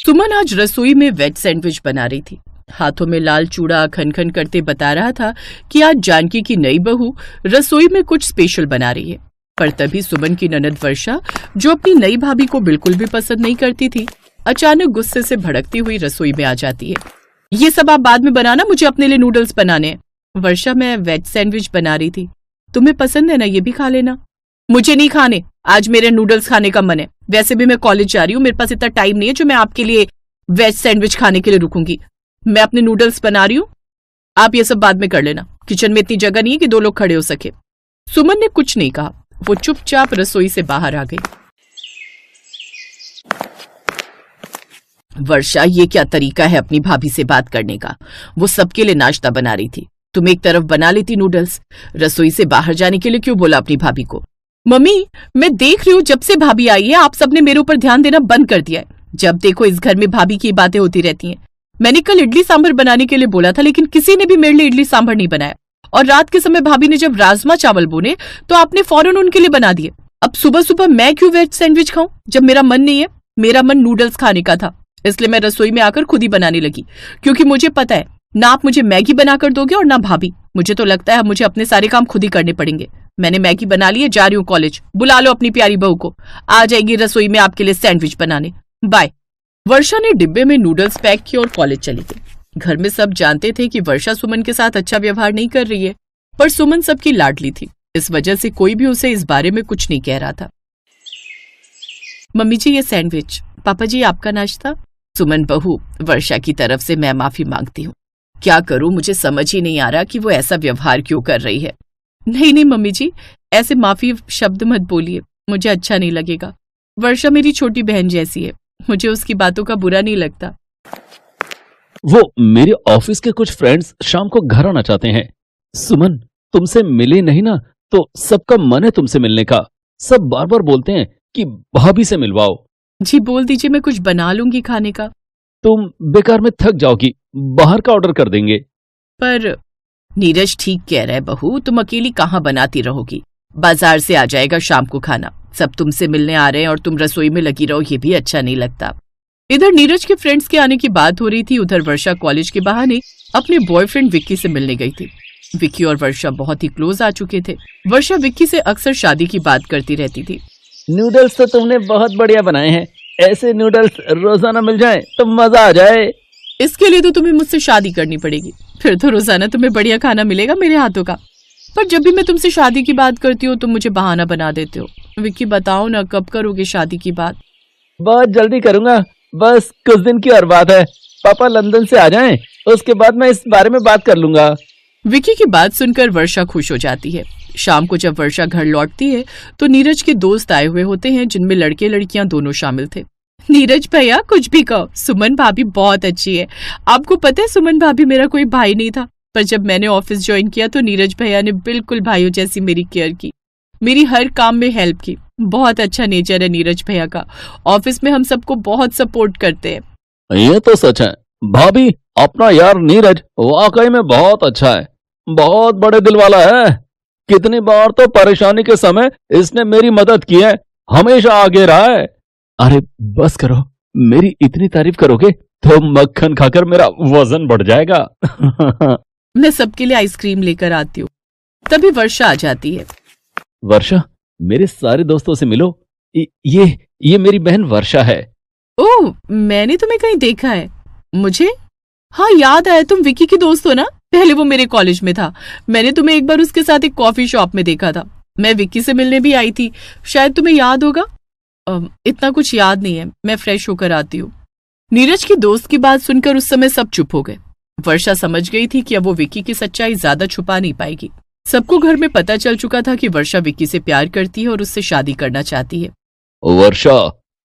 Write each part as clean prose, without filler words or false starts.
सुमन आज रसोई में वेज सैंडविच बना रही थी। हाथों में लाल चूड़ा खन खन करते बता रहा था कि आज जानकी की नई बहू रसोई में कुछ स्पेशल बना रही है। पर तभी सुमन की ननद वर्षा, जो अपनी नई भाभी को बिल्कुल भी पसंद नहीं करती थी, अचानक गुस्से से भड़कती हुई रसोई में आ जाती है। ये सब आप बाद में बनाना, मुझे अपने लिए नूडल्स बनाने हैं। वर्षा, मैं वेज सैंडविच बना रही थी, तुम्हें पसंद है ना, ये भी खा लेना। मुझे नहीं खाने, आज मेरे नूडल्स खाने का मन है। वैसे भी मैं कॉलेज जा रही हूँ, मेरे पास इतना टाइम नहीं है जो मैं आपके लिए वेज सैंडविच खाने के लिए रुकूंगी। मैं अपने नूडल्स बना रही हूँ, आप ये सब बाद में कर लेना। किचन में इतनी जगह नहीं है कि दो लोग खड़े हो सके। सुमन ने कुछ नहीं कहा, वो चुपचाप रसोई से बाहर आ गई। वर्षा, ये क्या तरीका है अपनी भाभी से बात करने का? वो सबके लिए नाश्ता बना रही थी, तुम एक तरफ बना लेती नूडल्स। रसोई से बाहर जाने के लिए क्यों बोला अपनी भाभी को? मम्मी, मैं देख रही हूँ जब से भाभी आई है आप सबने मेरे ऊपर ध्यान देना बंद कर दिया है। जब देखो इस घर में भाभी की बातें होती रहती हैं। मैंने कल इडली सांभर बनाने के लिए बोला था, लेकिन किसी ने भी मेरे लिए इडली सांभर नहीं बनाया। और रात के समय भाभी ने जब राजमा चावल बोने तो आपने फौरन उनके लिए बना दिए। अब सुबह सुबह मैं क्यों वेज सैंडविच खाऊं जब मेरा मन नहीं है? मेरा मन नूडल्स खाने का था, इसलिए मैं रसोई में आकर खुद ही बनाने लगी, क्योंकि मुझे पता है ना आप मुझे मैगी बनाकर दोगे और ना भाभी। मुझे तो लगता है मुझे अपने सारे काम खुद ही करने पड़ेंगे। मैंने मैगी बना ली है, जा रही हूँ कॉलेज। बुला लो अपनी प्यारी बहू को, आ जाएगी रसोई में आपके लिए सैंडविच बनाने। बाय। वर्षा ने डिब्बे में नूडल्स पैक किए और कॉलेज चली गई। घर में सब जानते थे कि वर्षा सुमन के साथ अच्छा व्यवहार नहीं कर रही है, पर सुमन सबकी लाडली थी, इस वजह से कोई भी उसे इस बारे में कुछ नहीं कह रहा था। मम्मी जी, ये सैंडविच। पापा जी, आपका नाश्ता। सुमन बहू, वर्षा की तरफ से मैं माफी मांगती हूँ। क्या करूं, मुझे समझ ही नहीं आ रहा कि वो ऐसा व्यवहार क्यों कर रही है। नहीं नहीं मम्मी जी, ऐसे माफी शब्द मत बोलिए, मुझे अच्छा नहीं लगेगा। वर्षा मेरी छोटी बहन जैसी है, मुझे उसकी बातों का बुरा नहीं लगता। वो मेरे ऑफिस के कुछ फ्रेंड्स शाम को घर आना चाहते हैं। सुमन, तुमसे मिले नहीं ना, तो सबका मन है तुमसे मिलने का। सब बार बार बोलते हैं कि भाभी से मिलवाओ। जी बोल दीजिए, मैं कुछ बना लूंगी खाने का। तुम बेकार में थक जाओगी, बाहर का ऑर्डर कर देंगे। पर नीरज ठीक कह रहा है बहू, तुम अकेली कहाँ बनाती रहोगी? बाजार से आ जाएगा शाम को खाना, सब तुमसे मिलने आ रहे हैं और तुम रसोई में लगी रहो, ये भी अच्छा नहीं लगता। इधर नीरज के फ्रेंड्स के आने की बात हो रही थी, उधर वर्षा कॉलेज के बहाने अपने बॉयफ्रेंड विक्की से मिलने गई थी। विक्की और वर्षा बहुत ही क्लोज आ चुके थे। वर्षा विक्की से अक्सर शादी की बात करती रहती थी। नूडल्स तो तुमने बहुत बढ़िया बनाए हैं, ऐसे नूडल्स रोजाना मिल जाएं तो मजा आ जाए। इसके लिए तो तुम्हें मुझसे शादी करनी पड़ेगी, फिर तो रोजाना तुम्हें बढ़िया खाना मिलेगा मेरे हाथों का। पर जब भी मैं तुमसे शादी की बात करती हूँ तुम मुझे बहाना बना देते हो। विक्की बताओ ना, कब करोगे शादी की बात? बहुत जल्दी करूंगा, बस कुछ दिन की और बात है। पापा लंदन से आ जाएं, उसके बाद मैं इस बारे में बात कर लूंगा। विक्की की बात सुनकर वर्षा खुश हो जाती है। शाम को जब वर्षा घर लौटती है तो नीरज के दोस्त आए हुए होते हैं, जिनमें लड़के लड़कियां दोनों शामिल थे। नीरज भैया, कुछ भी कहो, सुमन भाभी बहुत अच्छी है। आपको पता है सुमन भाभी मेरा कोई भाई नहीं था, पर जब मैंने ऑफिस ज्वाइन किया तो नीरज भैया ने बिल्कुल भाइयों जैसी मेरी केयर की, मेरी हर काम में हेल्प की। बहुत अच्छा नेचर है नीरज भैया का, ऑफिस में हम सबको बहुत सपोर्ट करते हैं। ये तो सच है भाभी, अपना यार नीरज वाकई में बहुत अच्छा है, बहुत बड़े दिल वाला है। कितनी बार तो परेशानी के समय इसने मेरी मदद की है, हमेशा आगे रहा है। अरे बस करो, मेरी इतनी तारीफ करोगे तो मक्खन खाकर मेरा वजन बढ़ जाएगा। मैं सबके लिए आइसक्रीम लेकर आती हूँ। तभी वर्षा आ जाती है। वर्षा, मेरे सारे दोस्तों से मिलो, ये मेरी बहन वर्षा है। ओह, मैंने तुम्हें कहीं देखा है। मुझे हाँ याद आया, तुम विक्की की दोस्त हो ना? पहले वो मेरे कॉलेज में था, मैंने तुम्हें एक बार उसके साथ एक कॉफी शॉप में देखा था। मैं विक्की से मिलने भी आई थी, शायद तुम्हें याद होगा। इतना कुछ याद नहीं है, मैं फ्रेश होकर आती हूँ। नीरज की दोस्त की बात सुनकर उस समय सब चुप हो गए। वर्षा समझ गई थी कि अब वो विक्की की सच्चाई ज्यादा छुपा नहीं पाएगी। सबको घर में पता चल चुका था कि वर्षा विक्की से प्यार करती है और उससे शादी करना चाहती है। वर्षा,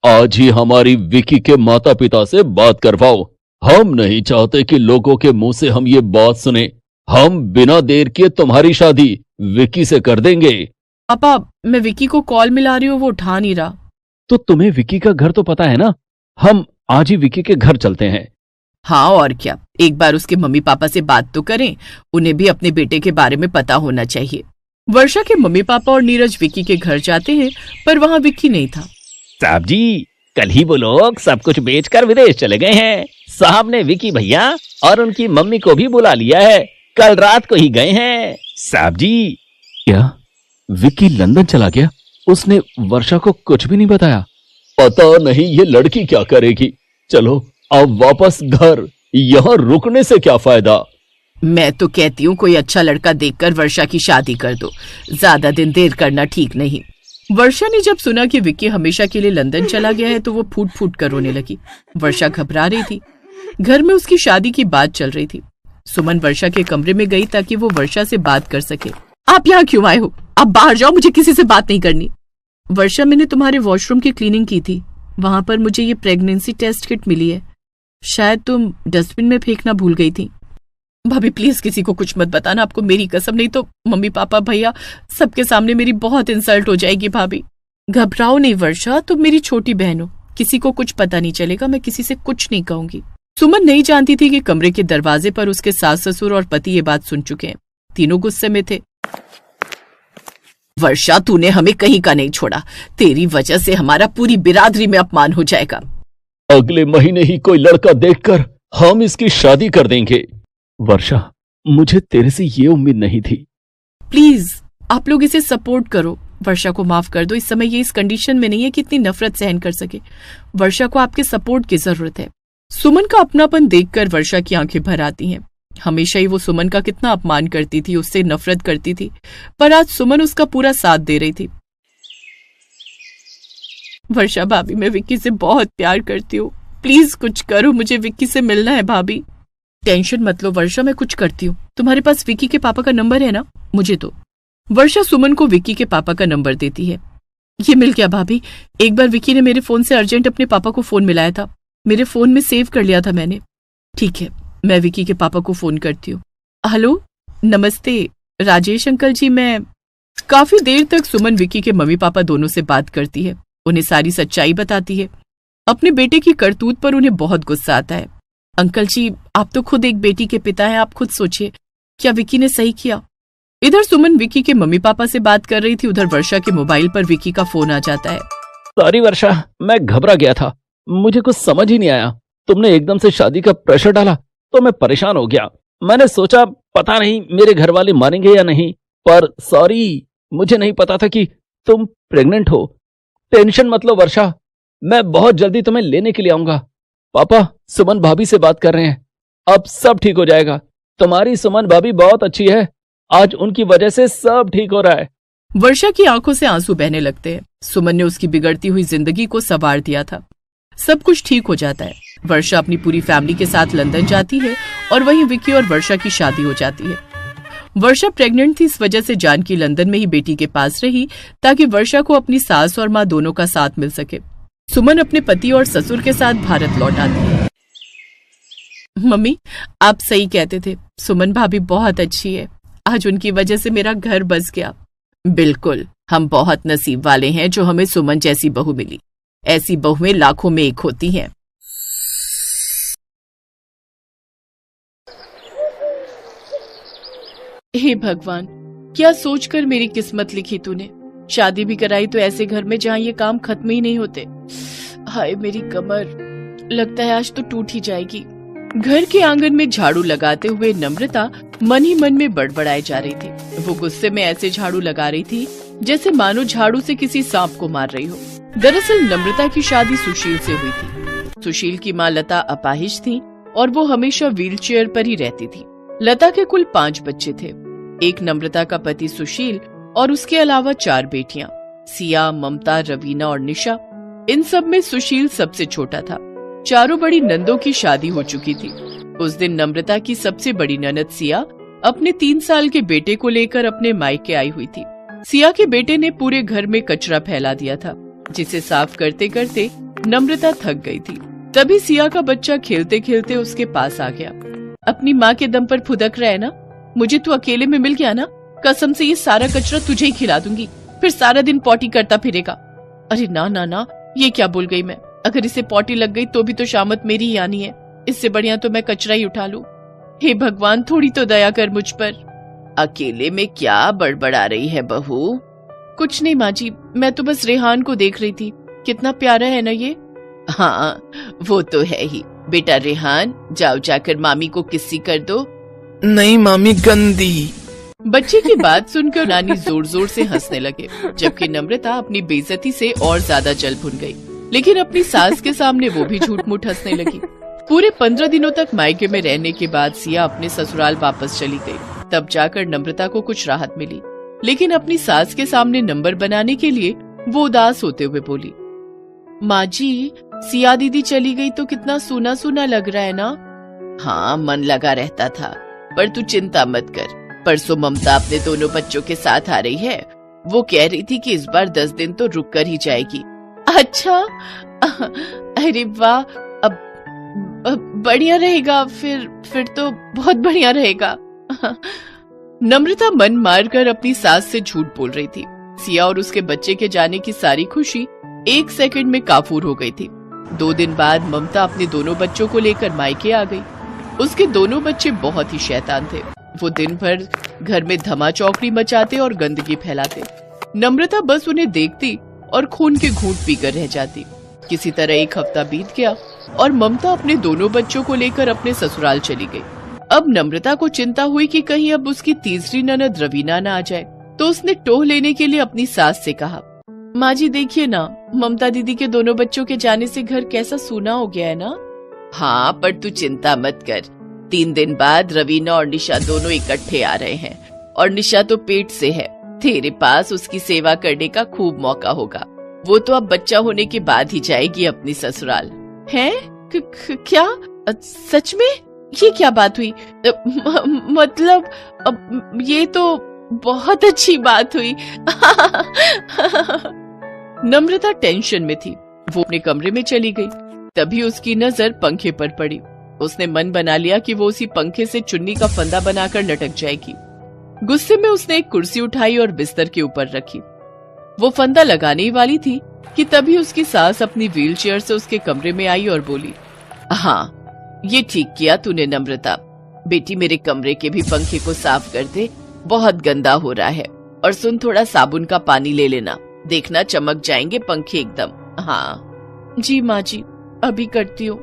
आज ही हमारी विक्की के माता पिता से बात करवाओ। हम नहीं चाहते कि लोगों के मुंह से हम ये बात सुने। हम बिना देर के तुम्हारी शादी विक्की से कर देंगे। पापा, मैं विक्की को कॉल मिला रही हूँ, वो उठा नहीं रहा। तो तुम्हें विक्की का घर तो पता है ना? हम आज ही विक्की के घर चलते हैं। हाँ और क्या, एक बार उसके मम्मी पापा से बात तो करें, उन्हें भी अपने बेटे के बारे में पता होना चाहिए। वर्षा के मम्मी पापा और नीरज विक्की के घर जाते हैं, पर वहाँ विक्की नहीं था। साहब जी, कल ही वो लोग सब कुछ बेचकर विदेश चले गए हैं। साहब ने विकी भैया और उनकी मम्मी को भी बुला लिया है, कल रात को ही गए हैं साहब जी। क्या विकी लंदन चला गया? उसने वर्षा को कुछ भी नहीं बताया। पता नहीं ये लड़की क्या करेगी। चलो अब वापस घर, यहाँ रुकने से क्या फायदा। मैं तो कहती हूँ कोई अच्छा लड़का देखकर वर्षा की शादी कर दो, ज्यादा दिन देर करना ठीक नहीं। वर्षा ने जब सुना कि विक्की हमेशा के लिए लंदन चला गया है तो वो फूट फूट कर रोने लगी। वर्षा घबरा रही थी। घर में उसकी शादी की बात चल रही थी। सुमन वर्षा के कमरे में गई ताकि वो वर्षा से बात कर सके। आप यहाँ क्यों आए हो? आप बाहर जाओ, मुझे किसी से बात नहीं करनी। वर्षा, मैंने तुम्हारे वॉशरूम की क्लीनिंग की थी, वहां पर मुझे ये प्रेगनेंसी टेस्ट किट मिली है। शायद तुम डस्टबिन में फेंकना भूल गई थी। भाभी प्लीज किसी को कुछ मत बताना, आपको मेरी कसम, नहीं तो मम्मी पापा भैया सबके सामने मेरी बहुत इंसल्ट हो जाएगी। भाभी घबराओ नहीं वर्षा, तुम मेरी छोटी बहन हो, किसी को कुछ पता नहीं चलेगा, मैं किसी से कुछ नहीं कहूंगी। सुमन नहीं जानती थी कि कमरे के दरवाजे पर उसके सास ससुर और पति ये बात सुन चुके हैं। तीनों गुस्से में थे। वर्षा, तूने हमें कहीं का नहीं छोड़ा, तेरी वजह से हमारा पूरी बिरादरी में अपमान हो जाएगा। अगले महीने ही कोई लड़का देखकर हम इसकी शादी कर देंगे। वर्षा, मुझे तेरे से ये उम्मीद नहीं थी। प्लीज आप लोग इसे सपोर्ट करो, वर्षा को माफ कर दो। इस समय ये इस कंडीशन में नहीं है कि इतनी नफरत सहन कर सके। वर्षा को आपके सपोर्ट की जरूरत है। सुमन का अपनापन देखकर वर्षा की आंखें भर आती हैं। हमेशा ही वो सुमन का कितना अपमान करती थी, उससे नफरत करती थी, पर आज सुमन उसका पूरा साथ दे रही थी। वर्षा भाभी, मैं विक्की से बहुत प्यार करती हूँ, प्लीज कुछ करो, मुझे विक्की से मिलना है। भाभी टेंशन मत लो वर्षा, मैं कुछ करती हूँ। तुम्हारे पास विक्की के पापा का नंबर है ना? मुझे दो। वर्षा सुमन को विक्की के पापा का नंबर देती है। ये मिल गया भाभी, एक बार विक्की ने मेरे फोन से अर्जेंट अपने पापा को फोन मिलाया था, मेरे फोन में सेव कर लिया था मैंने। ठीक है, मैं विक्की के पापा को फोन करती हूँ। हेलो, नमस्ते राजेश अंकल जी। मैं काफी देर तक सुमन विक्की के मम्मी पापा दोनों से बात करती है, उन्हें सारी सच्चाई बताती है। अपने बेटे की करतूत पर उन्हें बहुत गुस्सा आता है। अंकल जी, आप तो खुद एक बेटी के पिता हैं, आप खुद सोचिए, क्या विक्की ने सही किया? इधर सुमन विक्की के मम्मी पापा से बात कर रही थी, उधर वर्षा के मोबाइल पर विक्की का फोन आ जाता है। सॉरी वर्षा, मैं घबरा गया था, मुझे कुछ समझ ही नहीं आया। तुमने एकदम से शादी का प्रेशर डाला तो मैं परेशान हो गया। मैंने सोचा पता नहीं मेरे घर वाले मानेंगे या नहीं, पर सॉरी, मुझे नहीं पता था कि तुम प्रेग्नेंट हो। टेंशन मत लो वर्षा, मैं बहुत जल्दी तुम्हें लेने के लिए आऊंगा। पापा सुमन भाभी से बात कर रहे हैं, अब सब ठीक हो जाएगा। तुम्हारी सुमन भाभी बहुत अच्छी है, आज उनकी वजह से सब ठीक हो रहा है। वर्षा की आंखों से आंसू बहने लगते हैं। सुमन ने उसकी बिगड़ती हुई जिंदगी को संवार दिया था। सब कुछ ठीक हो जाता है। वर्षा अपनी पूरी फैमिली के साथ लंदन जाती है और वहीं विक्की और वर्षा की शादी हो जाती है। वर्षा प्रेग्नेंट थी, इस वजह से जानकी लंदन में ही बेटी के पास रही ताकि वर्षा को अपनी सास और माँ दोनों का साथ मिल सके। सुमन अपने पति और ससुर के साथ भारत लौट आती है। मम्मी आप सही कहते थे, सुमन भाभी बहुत अच्छी है, आज उनकी वजह से मेरा घर बस गया। बिल्कुल, हम बहुत नसीब वाले हैं जो हमें सुमन जैसी बहू मिली। ऐसी बहुएं लाखों में एक होती हैं। हे भगवान, क्या सोचकर मेरी किस्मत लिखी तूने। शादी भी कराई तो ऐसे घर में जहां ये काम खत्म ही नहीं होते। हाय मेरी कमर, लगता है आज तो टूट ही जाएगी। घर के आंगन में झाड़ू लगाते हुए नम्रता मन ही मन में बड़बड़ाई जा रही थी। वो गुस्से में ऐसे झाड़ू लगा रही थी जैसे मानो झाड़ू से किसी सांप को मार रही हो। दरअसल नम्रता की शादी सुशील से हुई थी। सुशील की माँ लता अपाहिज थी और वो हमेशा व्हीलचेयर पर ही रहती थी। लता के कुल 5 बच्चे थे, एक नम्रता का पति सुशील और उसके अलावा 4 बेटियां, सिया, ममता, रवीना और निशा। इन सब में सुशील सबसे छोटा था। चारों बड़ी नंदों की शादी हो चुकी थी। उस दिन नम्रता की सबसे बड़ी ननद सिया अपने 3 साल के बेटे को लेकर अपने मायके आई हुई थी। सिया के बेटे ने पूरे घर में कचरा फैला दिया था, जिसे साफ करते करते नम्रता थक गई थी। तभी सिया का बच्चा खेलते खेलते उसके पास आ गया। अपनी माँ के दम पर फुदक रहा है ना, मुझे तू अकेले में मिल गया ना, कसम से ये सारा कचरा तुझे ही खिला दूंगी, फिर सारा दिन पॉटी करता फिरेगा। अरे ना ना ना, ये क्या बोल गई मैं, अगर इसे पॉटी लग गई तो भी तो शामत मेरी ही आनी है, इससे बढ़िया तो मैं कचरा ही उठा लूं। हे भगवान, थोड़ी तो दया कर मुझ पर। अकेले में क्या बड़बड़ा रही है बहू? कुछ नहीं माँ जी, मैं तो बस रेहान को देख रही थी, कितना प्यारा है ना ये। हाँ वो तो है ही। बेटा रेहान, जाओ जाकर मामी को किस्सी कर दो। नहीं मामी, गंदी। बच्चे की बात सुनकर नानी जोर जोर से हंसने लगे, जबकि नम्रता अपनी बेइज्जती से और ज्यादा जल भुन गई। लेकिन अपनी सास के सामने वो भी झूठ मूठ हंसने लगी। पूरे 15 दिनों तक मायके में रहने के बाद सिया अपने ससुराल वापस चली गई। तब जाकर नम्रता को कुछ राहत मिली, लेकिन अपनी सास के सामने नंबर बनाने के लिए वो उदास होते हुए बोली, माँ जी, सिया दीदी चली गई तो कितना सूना सूना लग रहा है ना। हाँ, मन लगा रहता था, पर तू चिंता मत कर। परसों ममता अपने दोनों बच्चों के साथ आ रही है। वो कह रही थी कि इस बार 10 दिन तो रुक कर ही जाएगी। अच्छा, अरे वाह, अब बढ़िया रहेगा। फिर तो बहुत बढ़िया रहेगा। नम्रता मन मारकर अपनी सास से झूठ बोल रही थी। सिया और उसके बच्चे के जाने की सारी खुशी 1 सेकंड में काफूर हो गई थी। 2 दिन बाद ममता अपने दोनों बच्चों को लेकर मायके आ गई। उसके दोनों बच्चे बहुत ही शैतान थे। वो दिन भर घर में धमा चौकड़ी मचाते और गंदगी फैलाते। नम्रता बस उन्हें देखती और खून के घूंट पीकर रह जाती। किसी तरह 1 हफ्ता बीत गया और ममता अपने दोनों बच्चों को लेकर अपने ससुराल चली गई। अब नम्रता को चिंता हुई कि कहीं अब उसकी तीसरी ननद रवीना न आ जाए, तो उसने टोह लेने के लिए अपनी सास से कहा, माँ जी देखिए ना, ममता दीदी के दोनों बच्चों के जाने से घर कैसा सूना हो गया है ना। हाँ, पर तू चिंता मत कर। 3 दिन बाद रवीना और निशा दोनों इकट्ठे आ रहे हैं, और निशा तो पेट से है। तेरे पास उसकी सेवा करने का खूब मौका होगा। वो तो अब बच्चा होने के बाद ही जाएगी अपनी ससुराल। है? क्या? सच में? ये क्या बात हुई? मतलब ये तो बहुत अच्छी बात हुई। नम्रता टेंशन में थी। वो अपने कमरे में चली गई। तभी उसकी नजर पंखे पर पड़ी। उसने मन बना लिया कि वो उसी पंखे से चुन्नी का फंदा बनाकर लटक जाएगी। गुस्से में उसने एक कुर्सी उठाई और बिस्तर के ऊपर रखी। वो फंदा लगाने ही वाली थी कि तभी उसकी सास अपनी व्हीलचेयर से उसके कमरे में आई और बोली, हाँ, ये ठीक किया तूने नम्रता। बेटी, मेरे कमरे के भी पंखे को साफ कर दे, बहुत गंदा हो रहा है। और सुन, थोड़ा साबुन का पानी ले लेना, देखना चमक जाएंगे पंखे एकदम। हाँ जी माँ जी, अभी करती हूँ।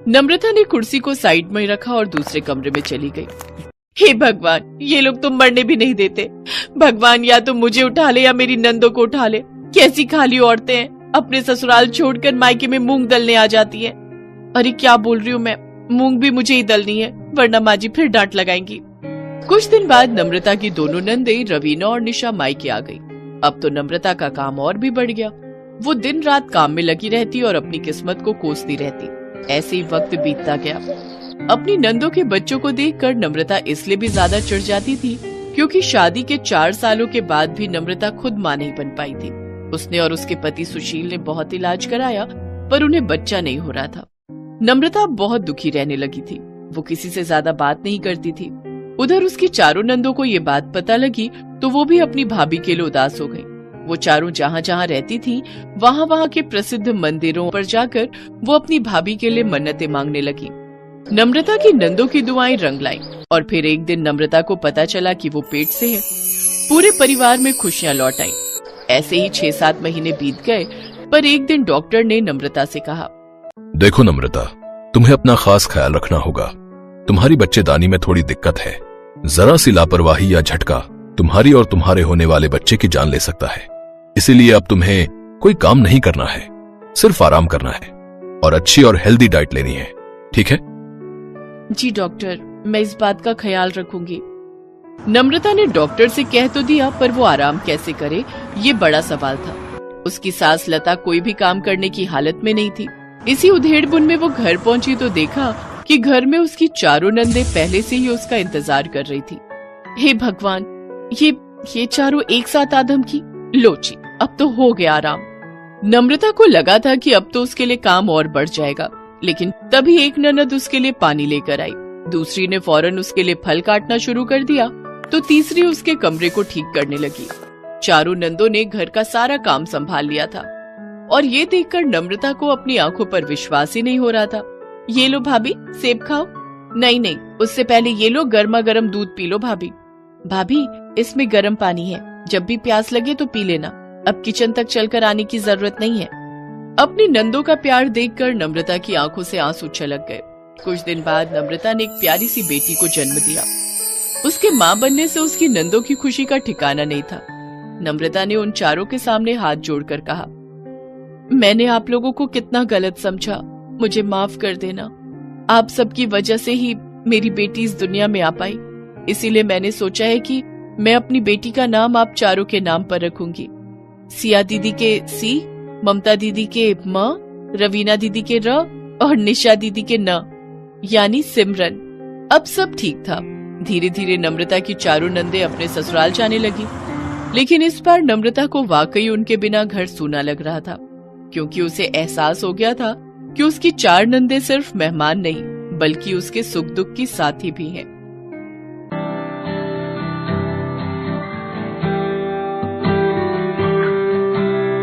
नम्रता ने कुर्सी को साइड में रखा और दूसरे कमरे में चली गई। हे भगवान, ये लोग तो मरने भी नहीं देते। भगवान, या तो मुझे उठा ले या मेरी नंदों को उठा ले। कैसी खाली औरतें हैं, अपने ससुराल छोड़कर मायके में मूंग दलने आ जाती हैं। अरे क्या बोल रही हूँ मैं, मूंग भी मुझे ही दलनी है, वरना माँ जी फिर डांट लगाएंगी। कुछ दिन बाद नम्रता की दोनों नंदे रवीना और निशा मायके आ गई। अब तो नम्रता का काम और भी बढ़ गया। वो दिन रात काम में लगी रहती और अपनी किस्मत को कोसती रहती। ऐसे ही वक्त बीतता गया। अपनी नंदों के बच्चों को देखकर नम्रता इसलिए भी ज्यादा चिढ़ जाती थी क्योंकि शादी के 4 सालों के बाद भी नम्रता खुद मां नहीं बन पाई थी। उसने और उसके पति सुशील ने बहुत इलाज कराया, पर उन्हें बच्चा नहीं हो रहा था। नम्रता बहुत दुखी रहने लगी थी। वो किसी से ज्यादा बात नहीं करती थी। उधर उसकी चारों नंदों को ये बात पता लगी तो वो भी अपनी भाभी के लिए उदास हो गई। वो चारों जहाँ जहाँ रहती थी, वहाँ वहाँ के प्रसिद्ध मंदिरों पर जाकर वो अपनी भाभी के लिए मन्नतें मांगने लगी। नम्रता की नंदों की दुआएं रंग लाईं और फिर एक दिन नम्रता को पता चला कि वो पेट से है। पूरे परिवार में खुशियां लौट आईं। ऐसे ही 6-7 महीने बीत गए, पर एक दिन डॉक्टर ने नम्रता से कहा, देखो नम्रता, तुम्हें अपना खास ख्याल रखना होगा। तुम्हारी बच्चेदानी में थोड़ी दिक्कत है। जरा सी लापरवाही या झटका तुम्हारी और तुम्हारे होने वाले बच्चे की जान ले सकता है। इसीलिए अब तुम्हें कोई काम नहीं करना है, सिर्फ आराम करना है और अच्छी और हेल्दी डाइट लेनी है, ठीक है? जी डॉक्टर, मैं इस बात का ख्याल रखूंगी। नम्रता ने डॉक्टर से कह तो दिया, पर वो आराम कैसे करे, ये बड़ा सवाल था। उसकी सास लता कोई भी काम करने की हालत में नहीं थी। इसी उधेड़-बुन में वो घर पहुंची तो देखा कि घर में उसकी चारों नंदे पहले से ही उसका इंतजार कर रही थी। हे भगवान, ये चारों एक साथ आदम की। लो जी, अब तो हो गया आराम। नम्रता को लगा था कि अब तो उसके लिए काम और बढ़ जाएगा, लेकिन तभी एक ननद उसके लिए पानी लेकर आई। दूसरी ने फौरन उसके लिए फल काटना शुरू कर दिया, तो तीसरी उसके कमरे को ठीक करने लगी। चारों नंदों ने घर का सारा काम संभाल लिया था और ये देखकर नम्रता को अपनी आंखों पर विश्वास ही नहीं हो रहा था। ये लो भाभी, सेब खाओ। नहीं, उससे पहले ये लो गर्मा गर्म दूध पी लो भाभी। भाभी, इसमें गर्म पानी है, जब भी प्यास लगे तो पी लेना। अब किचन तक चलकर आने की जरूरत नहीं है। अपनी नंदों का प्यार देखकर नम्रता की आंखों से आंसू छलक गए। कुछ दिन बाद नम्रता ने एक प्यारी सी बेटी को जन्म दिया। उसके मां बनने से उसकी नंदों की खुशी का ठिकाना नहीं था। नम्रता ने उन चारों के सामने हाथ जोड़कर कहा, मैंने आप लोगों को कितना गलत समझा, मुझे माफ कर देना। आप सबकी वजह से ही मेरी बेटी इस दुनिया में आ पाई, इसीलिए मैंने सोचा है कि मैं अपनी बेटी का नाम आप चारों के नाम पर रखूंगी। सिया दीदी के सी, ममता दीदी के म, रवीना दीदी के र और निशा दीदी के न, यानी सिमरन। अब सब ठीक था। धीरे धीरे नम्रता की चारों नंदे अपने ससुराल जाने लगी, लेकिन इस बार नम्रता को वाकई उनके बिना घर सूना लग रहा था, क्योंकि उसे एहसास हो गया था कि उसकी 4 नंदे सिर्फ मेहमान नहीं बल्कि उसके सुख दुख की साथी भी हैं।